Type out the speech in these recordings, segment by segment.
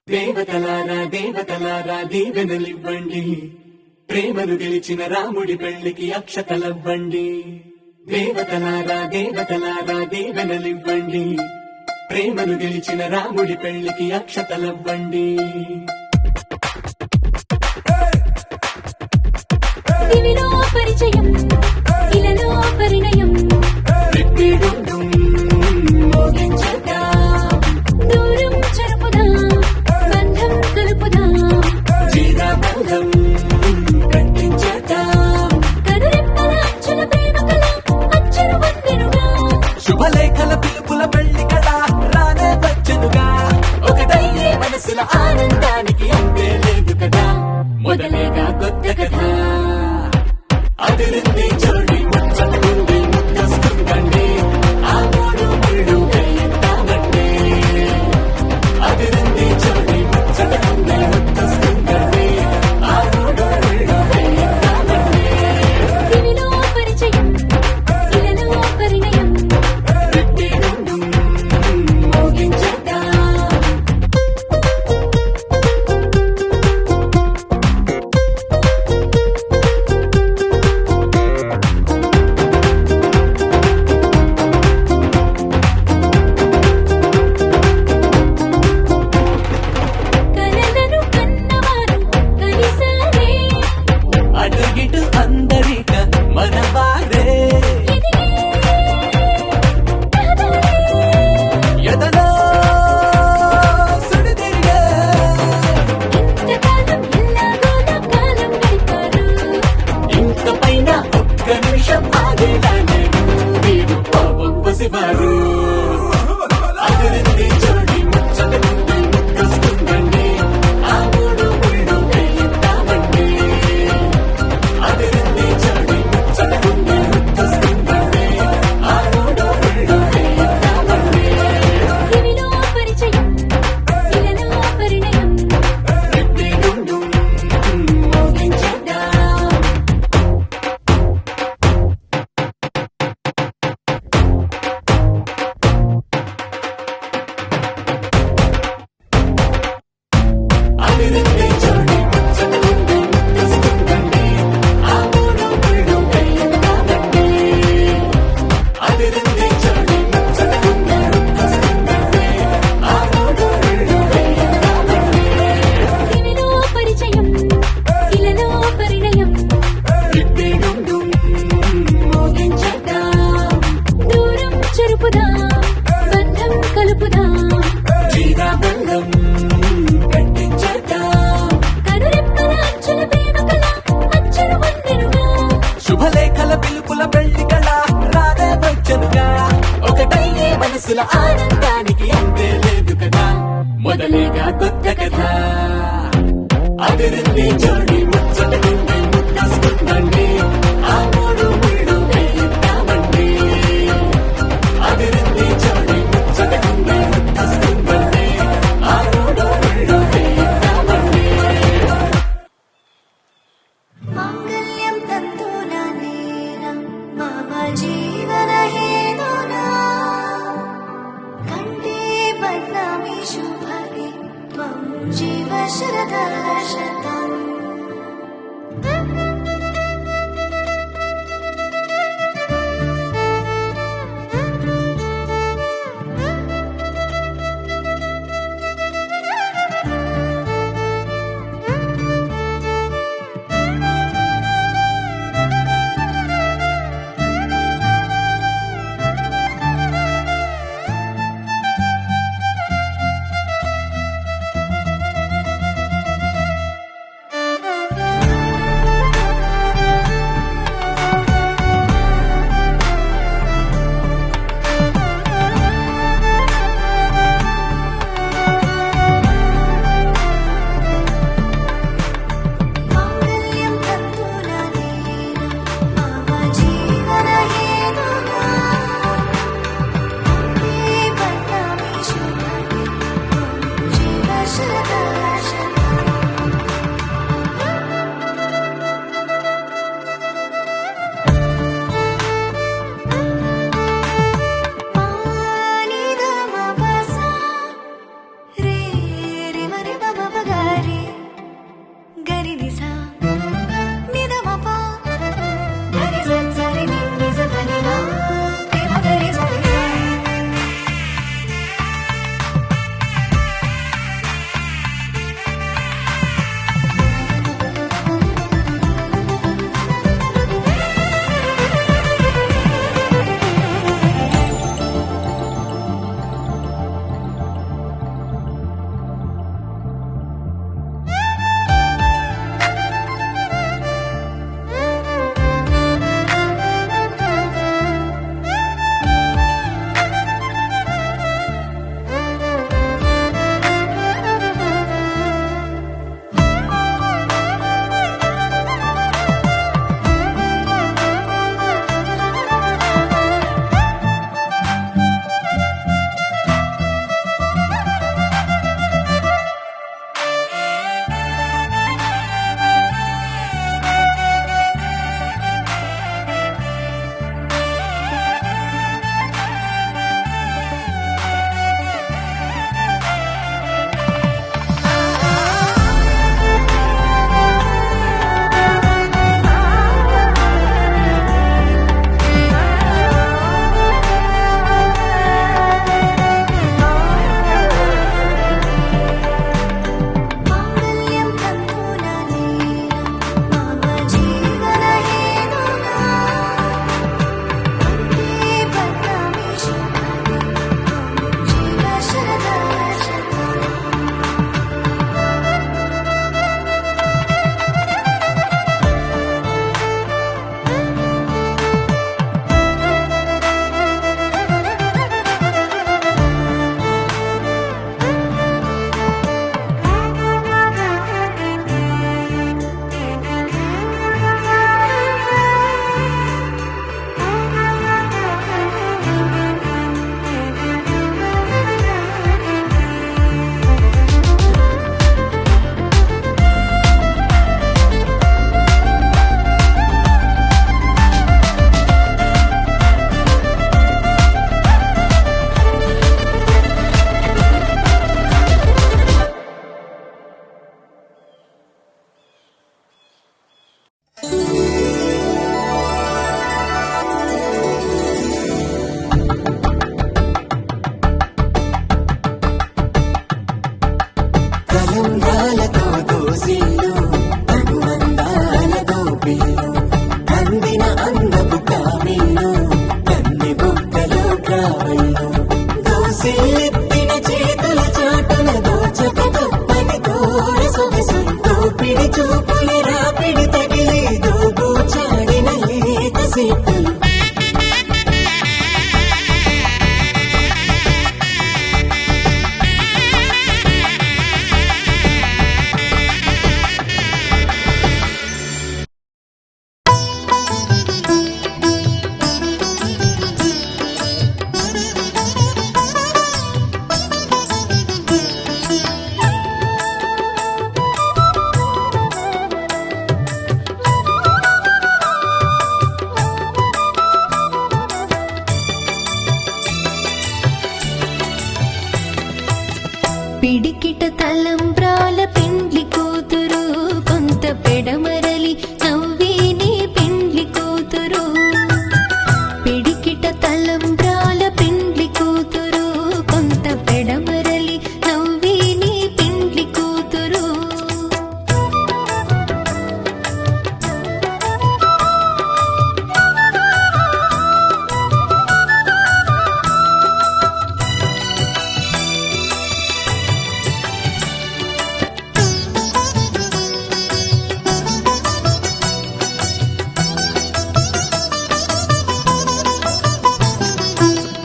దేవతలారా దేవతలారా దీవెనలివ్వండి, ప్రేమను గెలిచిన రాముడి పెళ్లికి అక్షతలవ్వండి. దేవతలారా దేవతలారా దీవెనలివ్వండి, ప్రేమను గెలిచిన రాముడి పెళ్లికి అక్షతలవ్వండి. దివిలో పరిచయం, ఇలలో పరిణయం, దూరం చెరుపుదా, బంధం కలుపుదా, జీరాబంధం కట్టించేదా, కనురెప్పల అచ్చుల ప్రేమ కళ అచ్చులు వందెనుగా, శుభలేఖల పిలుపుల పెళ్లి కళ రానే వచ్చనుగా. ఒకటయ్యే మనసుల ఆనందానికి అంతే లేదు కదా, మొదలేగా కొత్త కథ. అదిరింది జోడి ముచ్చటకుంది ముద్దస్తుందండి, ఆ మూడు ముళ్ళు వేయిద్దామండి. అదిరింది జోడి ముచ్చటకుంది ముద్దస్తుందండి, ఆ మూడు ముళ్ళు వేయిద్దామండి. దివిలో పరిచయం, ఇలలో పరిణయం, పెట్టి రెండు మోగించేద్దాం. కలలను కన్నవారు కలిసారే, అటు ఇటు అందరిక మనవారే, ఇదిగే రహదారి, ఎదలో సుడిదిరిగే. ఇంతకాలం ఎల్లాగోలా కాలం గడిపారు, ఇంక పైన ఒక్క నిమిషం ఆగేలా నేను వీడు పాపం పసివారు. అదిరింది జోడి ముచ్చటకుంది ముద్దొస్తుందండి, ఆ మూడు ముళ్ళు వేయిద్దామండి. అదిరింది జోడి ముచ్చటకుంది ముద్దొస్తుందండి, ఆ మూడు ముళ్ళు వేయిద్దామండి. దివిలో పరిచయం, ఇలలో పరిణయం, పెట్టి రెండు మోగించేద్దాం. అదిరింది జోడి ముచ్చటకుంది ముద్దొస్తుందండి, ఆ మూడు ముళ్ళు వేయిద్దామండి. అదిరింది జోడి ముచ్చటకుంది ముద్దొస్తుందండి, ఆ మూడు ముళ్ళు వేయిద్దామండి. దివిలో పరిచయం, ఇలలో పరిణయం, పెట్టి రెండు మోగించేద్దాం. దూరం చెరుపుదా, బంధం కలుపుదా, జీరాబంధం కట్టించేద్దాం. కనురెప్పల అచ్చుల ప్రేమ కళ అచ్చులు వందెనుగా, శుభలేఖల పిలుపుల పెళ్లి కళ రానే వచ్చనుగా. ఒకటయ్యే మనసుల ఆనందానికి అంతే లేదు కదా, మొదలేగా కొత్త కథ. అదిరింది జోడి ముచ్చటకుంది ముద్దొస్తుందండి, ఆ మూడు ముళ్ళు వేయిద్దామండి. అదిరింది జోడి ముచ్చటకుంది ముద్దొస్తుందండి, ఆ మూడు ముళ్ళు వేయిద్దామండి. మాంగళ్యం తంతునా నేనా మమ జీవన హేతునా, కంఠే బధ్నామి శుభగే త్వం జీవ శరదः శతం. తలంబ్రాలతో దోసిల్లు అనుబంధాలతో పిల్లు అందిన అందపు కావిల్లు కన్ని బుక్కలు ట్రావెల్లు దోసిల్లెత్తిన చేతుల చాటున దోచక తప్పని తోడ సొగసులతో పిడి చూపులు రాపిడి తగిలి దోబు చాడిన లేత సేపులు పిడికిట తలంబ్రాల పెండ్లి కూతురు కొంత పెడమరలి నవ్వేని పెండ్లి కూతురు పిడికిట తలంబ్రాల పెండ్లి కూతురు కొంత పెడమరలి నవ్వేని పెండ్లి కూతురు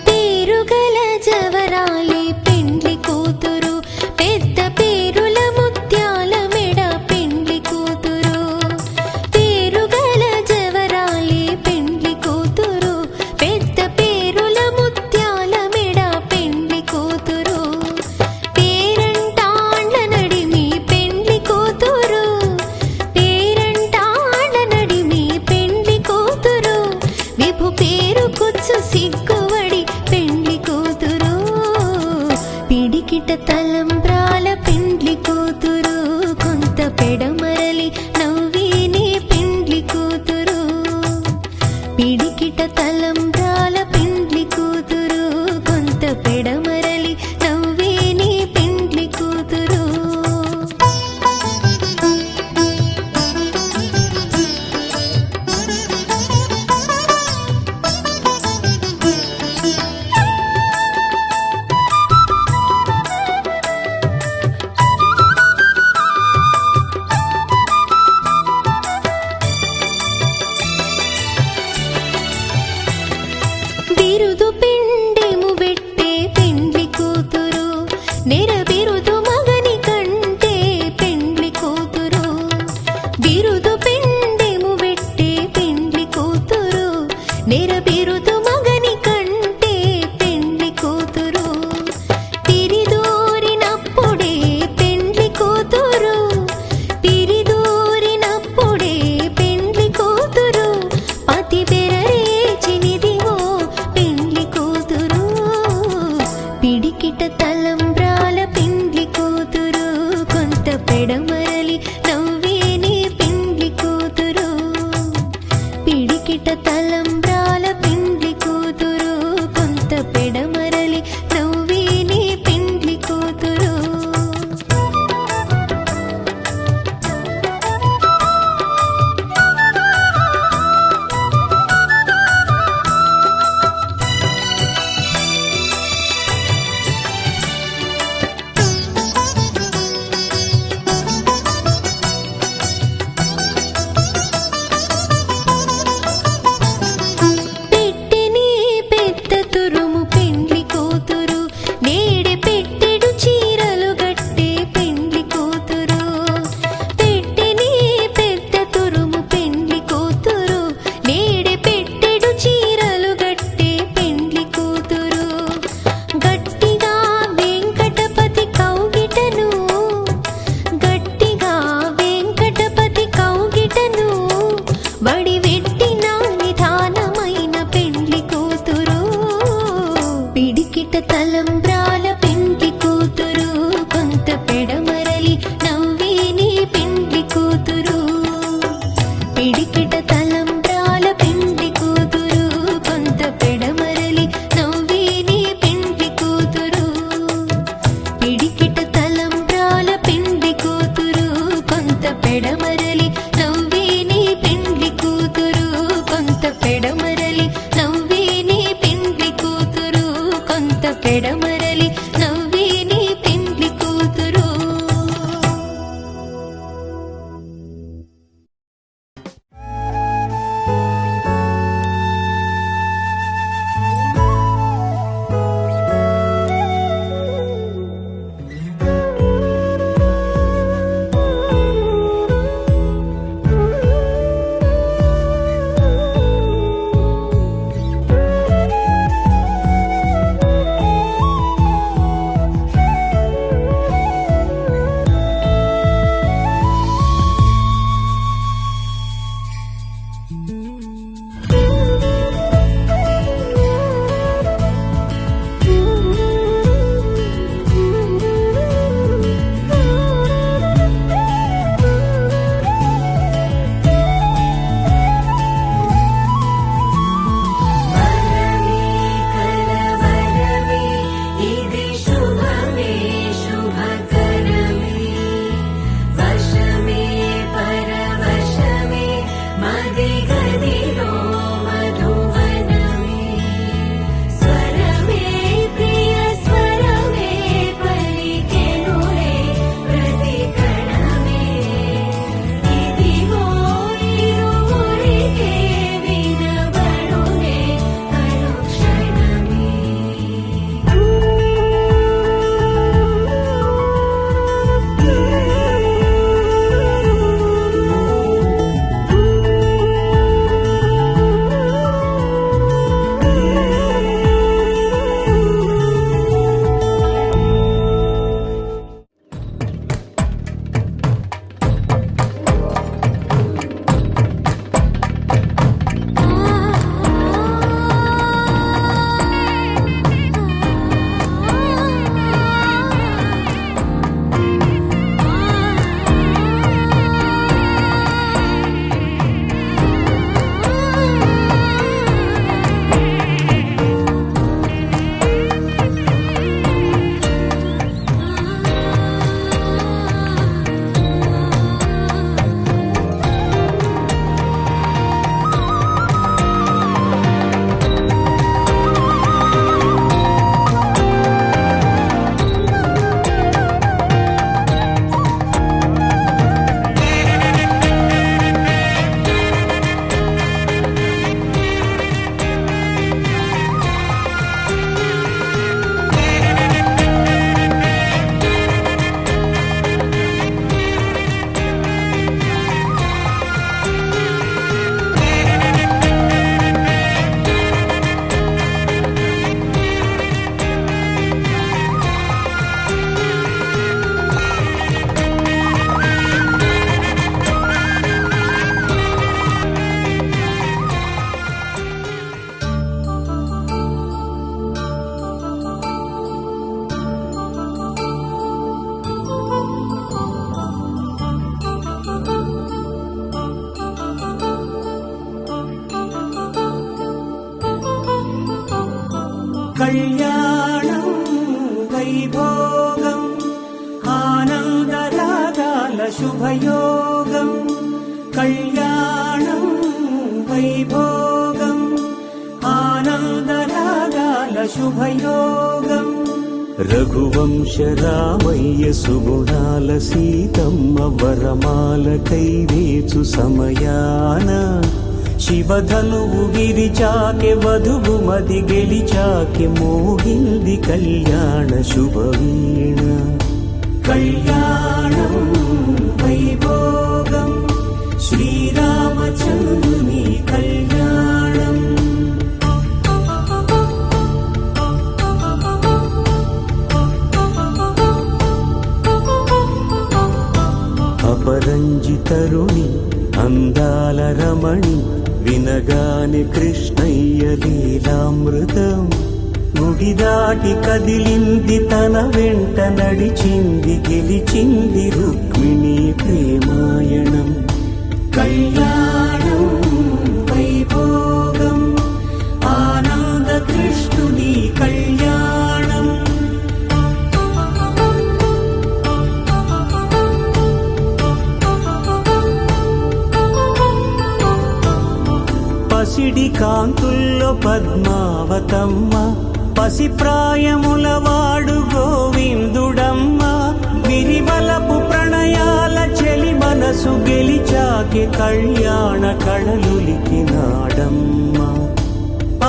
పేరుగల జవరాలి పెండ్లి కూతురు పెద్ద పేరుల ముత్యాల మెడ పెండ్లి కూతురు పేరుగల జవరాలి పెండ్లి కూతురు పెద్ద పేరుల ముత్యాల మెడ పెండ్లి కూతురు పేరంటాండ్ల నడిమి పెండ్లి కూతురు పేరంటాండ్ల నడిమి పెండ్లి కూతురు విభు పేరు కుచ్చు సిగ్గువడి పెండ్లి కూతురు పిడికిట తలంబ్రాల పెండ్లి కూతురు కొంత పెడమరలి నవ్వేని పెండ్లి కూతురు పిడికిట తలంబ్రాల పెండ్లి కూతురు కొంత పెడమరలి నవ్వేని పెండ్లి కూతురు బిరుదు పిండెము పెట్టే పెండ్లి కూతురు నెర బిరుదు మగని కంటే పెండ్లి కూతురు బిరుదు పిండెము పెట్టే పెండ్లి కూతురు నెర బిరుదు మగని కంటే పెండ్లి కూతురు తిరిదూరినప్పుడే పెండ్లి కూతురు తిరిదూరినప్పుడే పెండ్లి కూతురు పతి బెరరేచినిదివో పెండ్లి కూతురు పిడికిట తలంబ్రాల పెండ్లి కూతురు కొంత పెడమరలి నవ్వేని పెండ్లి కూతురు పిడికిట తలంబ్రాల పెండ్లి కూతురు కొంత పెడమరలి నవ్వేని పెండ్లి కూతురు పెట్టెని పెద్ద తురుము పెండ్లి కూతురు నేడే పెట్టెడు చీరలు గట్టే పెండ్లి కూతురు పెట్టెని పెద్ద తురుము పెండ్లి కూతురు నేడే పెట్టెడు చీరలు గట్టే పెండ్లి కూతురు గట్టిగా వెంకటపతి కౌగిటను గట్టిగా వెంకటపతి కౌగిటను వడి వెట్టిన నిధానమైన పెండ్లి కూతురు పిడికిట తలంబ్రాల పెండ్లి కూతురు కొంత పెడమరలి నవ్వేని పెండ్లి కూతురు పిడికిట తలంబ్రాల పెండ్లి కూతురు కొంత పెడమరలి నవ్వేని పెండ్లి కూతురు పిడికిట తలంబ్రాల పెండ్లి కళ్యాణం వైభోగం ఆనందరాగాల శుభయోగం కళ్యాణం వైభోగం ఆనందరాగాల శుభయోగం రఘువంశ రామయ్య సుగుణాల సీతమ్మ వరమాల కైవేచు సమయాన శివధనువు విరిచాకె వధువు మది గెలిచాకె మోగింది కళ్యాణ శుభవీణ కళ్యాణం వైభోగం శ్రీరామచంద్రుని కళ్యాణం అపరంజి తరుణి అందాల రమణి వినగాని కృష్ణయ్య లీలామృతం గుడి దాటి కదిలింది తన వెంట నడిచింది గెలిచింది రుక్మిణి ప్రేమాయణం కళ్యాణం వైభోగం ఆనంద కృష్ణుని కళ్యాణం పసిడి కాంతుల్లో పద్మావతమ్మ పసిప్రాయముల వాడు గోవిందుడమ్మ విరివలపు ప్రణయాల చెలి మనసు గెలిచాకి కళ్యాణ కళలులికినాడమ్మ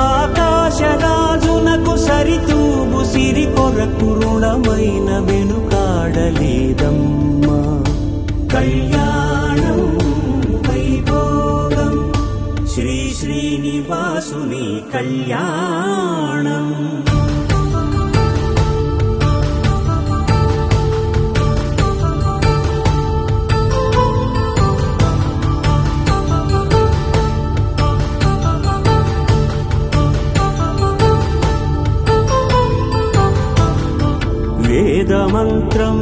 ఆకాశరాజునకు సరితూగు సిరి కొరకు రుణమైన వెనుకాడలేదమ్మా కళ్యాణం వైభోగం శ్రీ శ్రీనివాసుని కళ్యాణం వేదమంత్రం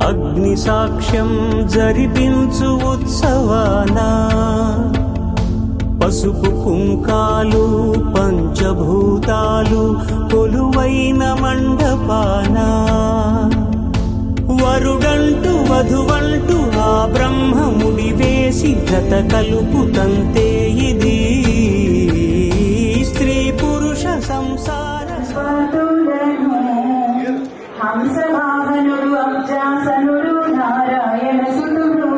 అగ్ని సాక్ష్యం జరిపించు ఉత్సవానా పసుపు కుంకాలు పంచభూతాలు కొలువైన మండపాన వరుడంటూ వధువంటూ ఆ బ్రహ్మముడి వేసి జత కలుపుతంతే ఇది స్త్రీ పురుష సంసార హంసవాహనుడు అబ్జాసనుడు నారాయణ సుతుడు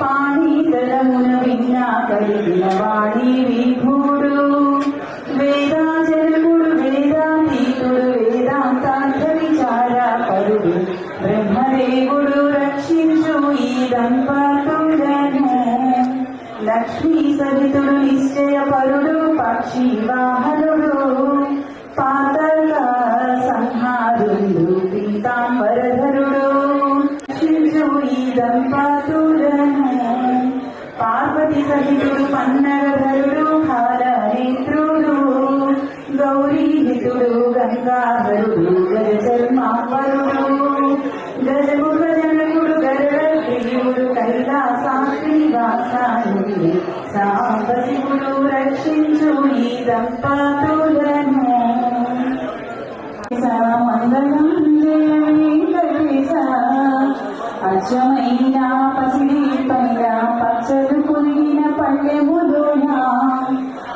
పాణితరమున విన్నా కలిగిన వాణి విభూడు వేదాచరుడు వేదాతీతుడు వేదాంతాంత విచార పరుడు బ్రహ్మదేవుడు రక్షించు ఈ దంపతులను లక్ష్మీ సహితుడు నిశ్చయ పరుడు పక్షి వాహనుడు పాతక సంహారుడు పీతాంబరధరుడు రక్షించు ఈ దంపతులను పార్వతి సహితుడు పన్నగధరుడు హారనేత్రుడు గౌరీహితుడు గంగాధరుడు గజచర్మాంబరుడు గజముఖజనకుడు గరుడు కైలాసాశ్రీవాసానుడి సాంబశివుడు రక్షించు ఈ దంపతులను మంగళం వెంకటేశ అచ్చమైన పసిడి పైన పచ్చలు పురిగిన పల్లెములోన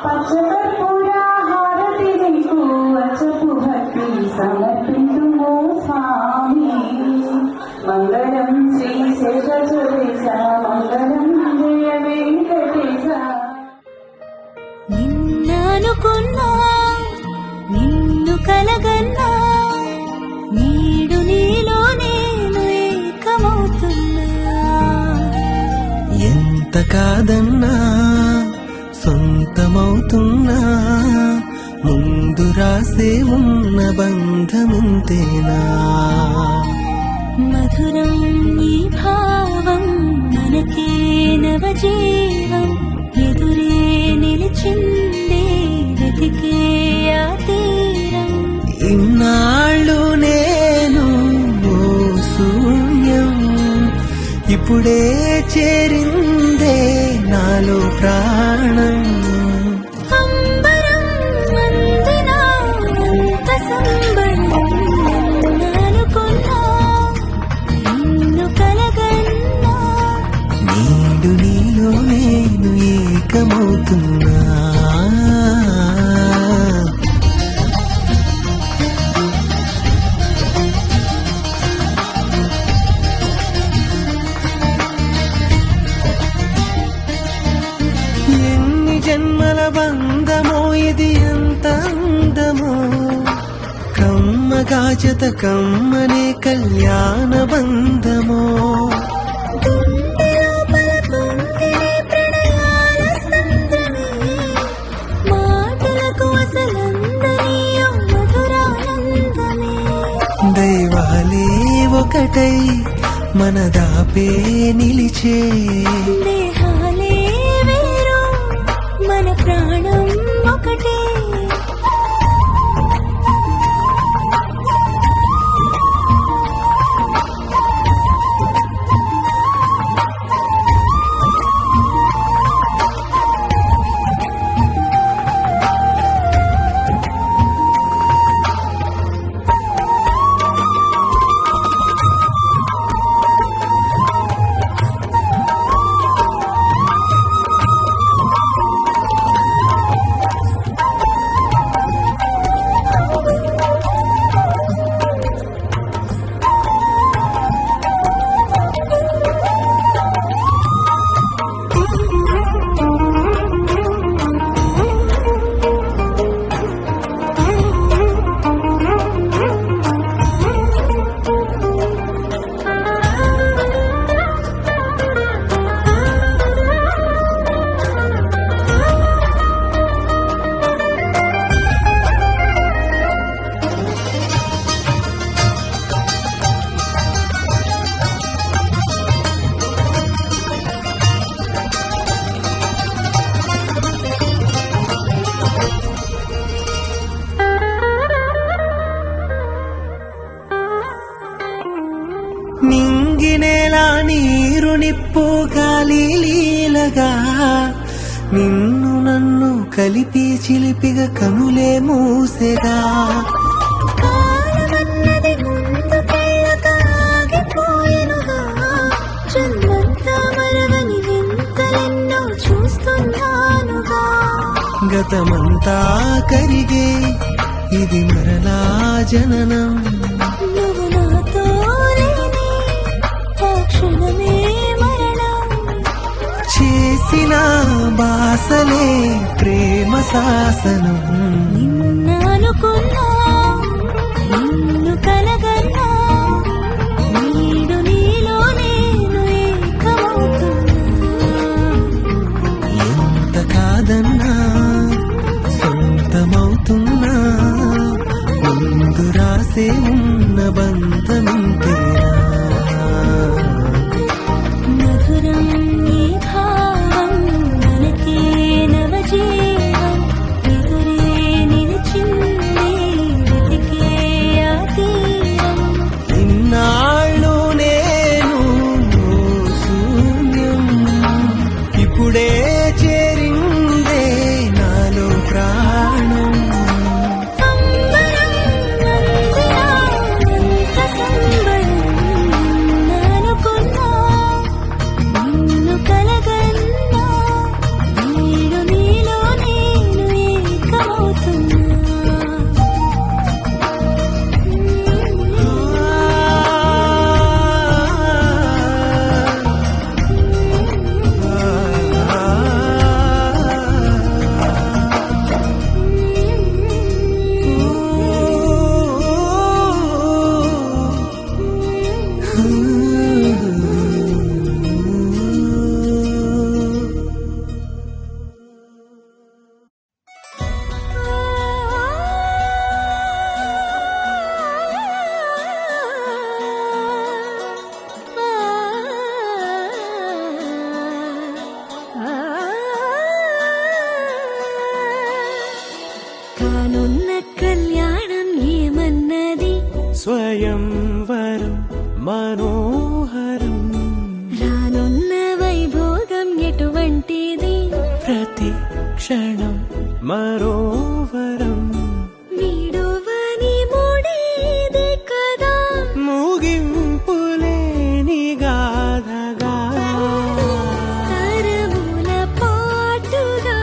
పచ్చకర్పూర హారతి నీకు అచ్చపు భక్తి సమర్పించుము స్వామి మంగళం శ్రీ శేషేశ మంగళం జయ వెంకటేశ నిన్ననుకున్నా నిన్ను కలగన్నా నీడు నీలో నేను ఏకమవుతున్నా ఎంత కాదన్నా సొంతమవుతున్నా ముందు రాసే ఉన్న బంధమింతేనా మధురం ఈ భావం మనకే నవజీవం ఎదురే నిలిచిందే వెతికే ఆ తీరం ఇన్నాళ్ళు నేను ఓ శూన్యం ఇప్పుడే చేరిందే నాలో ప్రాణం అంబరం వందనా ఏకమవుతున్నా. ఎన్ని జన్మల బంధమో ఇది ఎంత అందమో, కమ్మగా జత కమ్మనే కళ్యాణ బంధమో. గుండె లోపల పొంగినే ప్రణయాల సంద్రమే, మాటలకు అసలందని ఓ మధురానందమే. దైవాలే ఒకటై మన దాపే నిలిచే, దేహాలే వేరు మన ప్రాణం ఒకటే. నింగినేలా నీరు నిప్పు గాలి లీలగా, నిన్ను నన్ను కలిపి చిలిపిగా కనులే మూసెగా. కాలమన్నది ముందుకెళ్ళక ఆగిపోయెనుగా, జన్మంతా మరవని వింతలెన్నో చూస్తున్నానుగా. గతమంతా కరిగే ఇది మరలా జననం, నువ్వు నాతో లేని ఆ క్షణమే మరణం. చేసిన బాసలే ప్రేమ శాసనం. నిన్న అనుకున్నా నిన్ను కలగన్నా, నీడు నీలో నేను ఏకమవుతున్నా. ఎంత కాదన్నా సొంతమవుతున్నా, ముందు రాసే ఉన్న బంధమింతేనా. మధురం ఈ భావం మనకే నవజీవం, ఎదురే నిలిచింది వెతికే ఆ తీరం. ఇన్నాళ్ళు నేను శూన్యం, ఇప్పుడే చేరిందే నాలో ప్రాణం. అంబరం నందిరా అంత సంబరం, నిన్న అనుకున్నా నిన్ను కలగన్నా, నీడు నీలో నేను ఏకమవుతున్నా. కానున్న కళ్యాణం ఏమన్నది, స్వయంవరం మనోహరం, రానున్న వైభోగం ఎటువంటిది, ప్రతి క్షణం మరోవరం. వీడువని ముడిది కదా, ముగింపులేని గాథగా, తరముల పాటుగా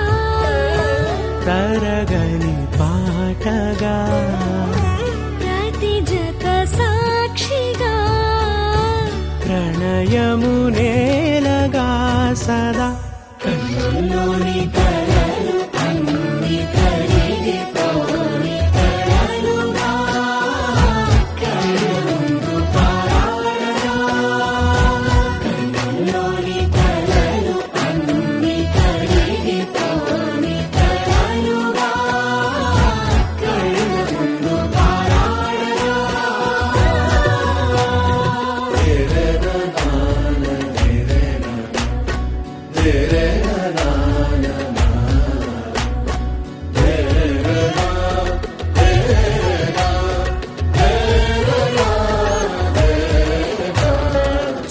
జంటగా ప్రతి జత సాక్షిగా ప్రణయము నేలగా సదా కన్నుల్లోని కలలు అన్ని కరిగిపోని కలలుగా కళ్ళుందు పారాడగా కన్నుల్లోని కలలు అన్ని కరిగిపోని కలలుగా కళ్ళుందు పారాడగా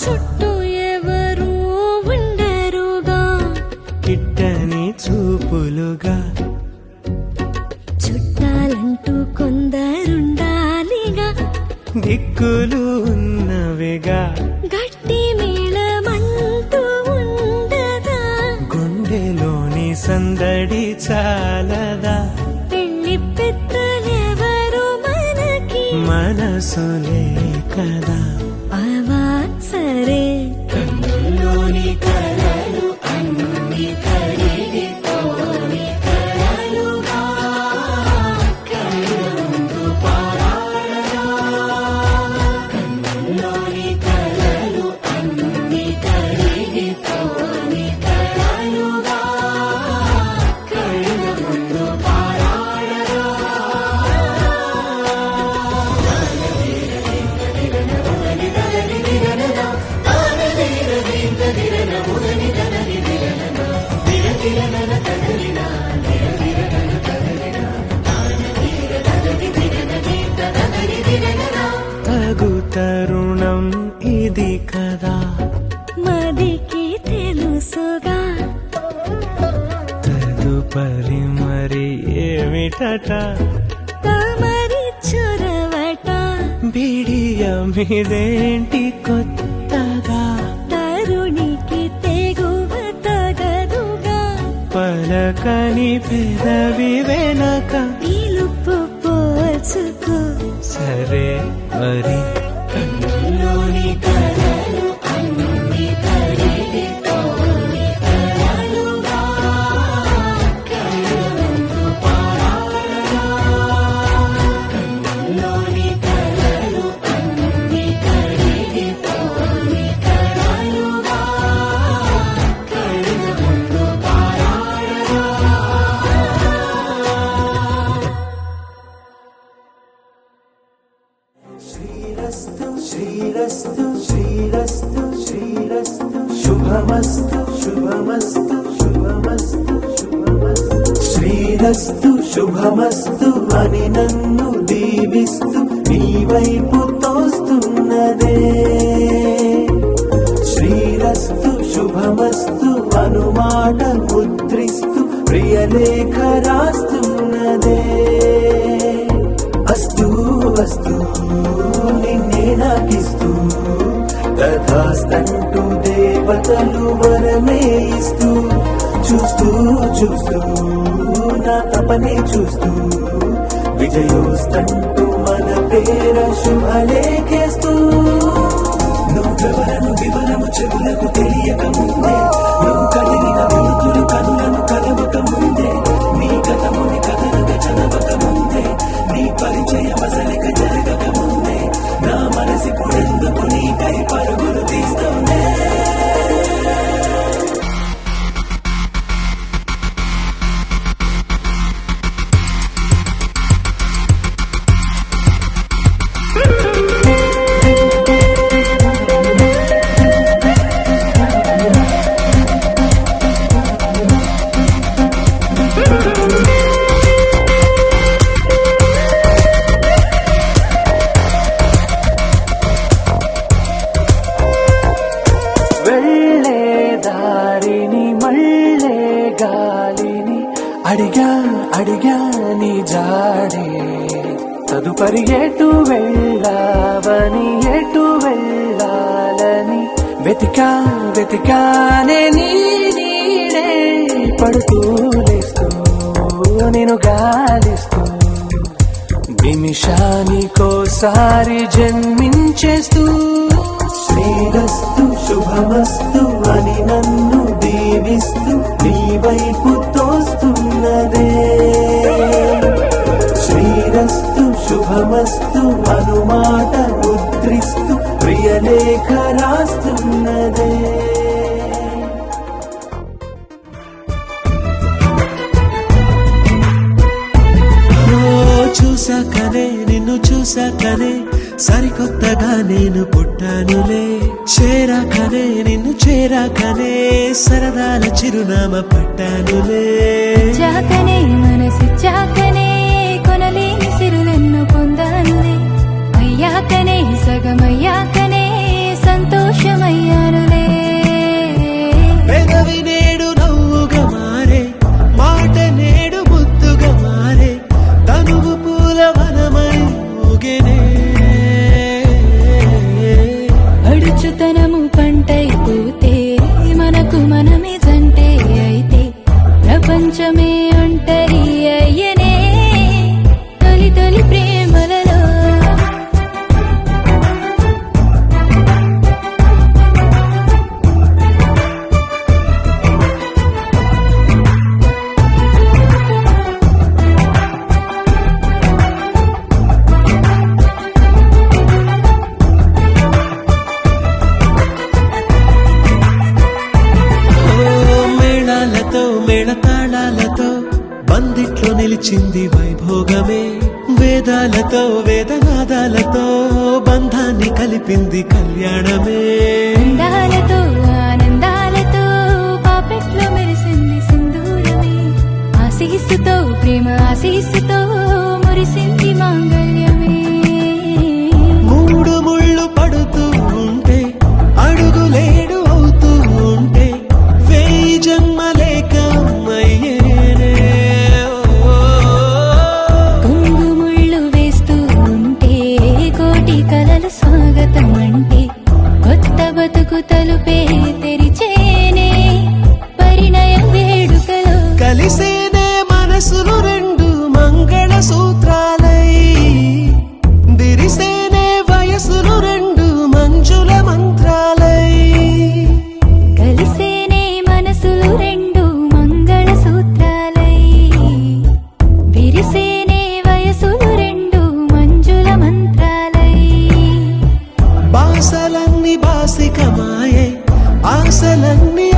చుట్టూ ఎవరు ఉండరుగా కిట్టని చూపులుగా చుట్టాలంటూ కొందరుండాలిగా దిక్కులు ఉన్నవిగా గట్టి మేళమంటూ ఉండదా గుండెలోని సందడి చాలదా పెళ్లి పెద్దలెవరు మనకి మనసులే కదా అవా సరే కన్నుల్లోని కలలు అన్ని కరిగిపోని కలలుగా కళ్ళుందు పారాడగా కన్నుల్లోని కలలు అన్ని కరిగిపోని కలలుగా కళ్ళుందు పారాడగా తగు తరుణం ఇది కదా మదికి తెలుసుగా తదుపరి మరి ఏమిటట తమరి చొరవట బిడియమిదేంటి కొత్తగా తరుణికి తెగువ తగదుగా పలకని పెదవి వెనక పిలుపు పోల్చుకో సరే మరి కన్నుల్లోని కలలు అన్ని కరిగిపోని కలలుగా కళ్ళుందు పారాడగా కన్నుల్లోని కలలు అన్ని కరిగిపోని కలలుగా కళ్ళుందు పారాడగా శ్రీరస్తు శ్రీరస్తు శ్రీరస్తు శ్రీరస్తు శుభమస్తు శుభమస్తు శుభమస్తు శుభమస్తు శ్రీరస్తు శుభమస్తు అని నన్ను దీవిస్తూ నీ వైపు తోస్తున్నదే శ్రీరస్తు శుభమస్తు అనుమాట ముద్రిస్తూ ప్రియలేఖ రాస్తున్నదే అస్తు అస్తు నిన్నే నాకిస్తూ తథాస్తంటూ దేవతలు వరమే ఇస్తూ చూస్తూ చూస్తూ నా తపనే చూస్తూ విజయోస్తంటూ మన పేర శుభలేఖేస్తూ నువ్వెవరను వివరము చెవులకు తెలియక ముందే నువ్వు కలిగిన వెలుతురు కనులను కలవక ముందే నీ కథముని కథనక చదవక ముందే నీ పరిచయం అసలిక జరగక ముందే నా మనసి పొడెందుకు నీకై పరుగులు తీస్తుందే అడిగా నీ జాడే తదుపరి ఎటు వెళ్ళావని ఎటు వెళ్ళాలని వెతికానే నీ నీడే పడుతూ లేస్తూ నేను గాలిస్తూ నిమిషానికోసారి జన్మించేస్తూ శ్రీరస్తు శుభమస్తు అని నన్ను దీవిస్తూ నీ వైపు తోస్తున్నదే. శ్రీరస్తు శుభమస్తు అనుమాట ముద్రిస్తూ ప్రియలేఖ రాస్తున్నదే. చూసాకనే నిన్ను చూసాకనే సరికొత్తగా నేను పుట్టానులే. చేరాకనే నిన్ను చేరాకనే సరదాల చిరునామా పట్టానులే. చాకనే మనసు చాకనే కొనలేని సిరులెన్నో పొందానులే. అయ్యాకనే సగమయ్యాకనే సంతోషమయ్యానులే. పెదవి నేడు నవ్వుగా మారే మాట నేడు ముద్దుగా మారే తనువు పూల వనమై ఊగెనే. అడుచుతనము పంటైపోతే మనకు మనమే జంటే అయితే ప్రపంచమే ఒంటరి అయ్యనే. తొలి తొలి ప్రేమలలో మేళాలతో మేళతాళాలతో బందిట్లో నిలిచింది వైభోగమే. వేదాలతో వేదనాదాలతో బంధాన్ని కలిపింది కళ్యాణమే. అందాలతో ఆనందాలతో పాపెట్లో మెరిసింది సింధూరమే. ఆశీస్సుతో ప్రేమ ఆశీస్సుతో మురిసింది మాంగళ్యమే. మూడు ముళ్ళు పడుతూ ఉంటే అడుగులేడు అవుతూ ఉంటే వేయి జన్మలేక అమ్మయ్యేనే. కుంగుముళ్ళు వేస్తూ ఉంటే కోటి కలలు స్వాగతం అంటే కొత్త బతుకు తలుపే తెరిచేనే. పరిణయం వేడుకలో కలిసేనే మనసులు రెండు మంగళ సూత్రాలై. విరిసేనే వయసులు రెండు మంజుల మంత్రాలై. కలిసేనే మనసులు రెండు మంగళ సూత్రాలై. విరిసేనే వయసులు రెండు మంజుల మంత్రాలై. బాసలన్నీ బాసికమాయే ఆశలన్నీ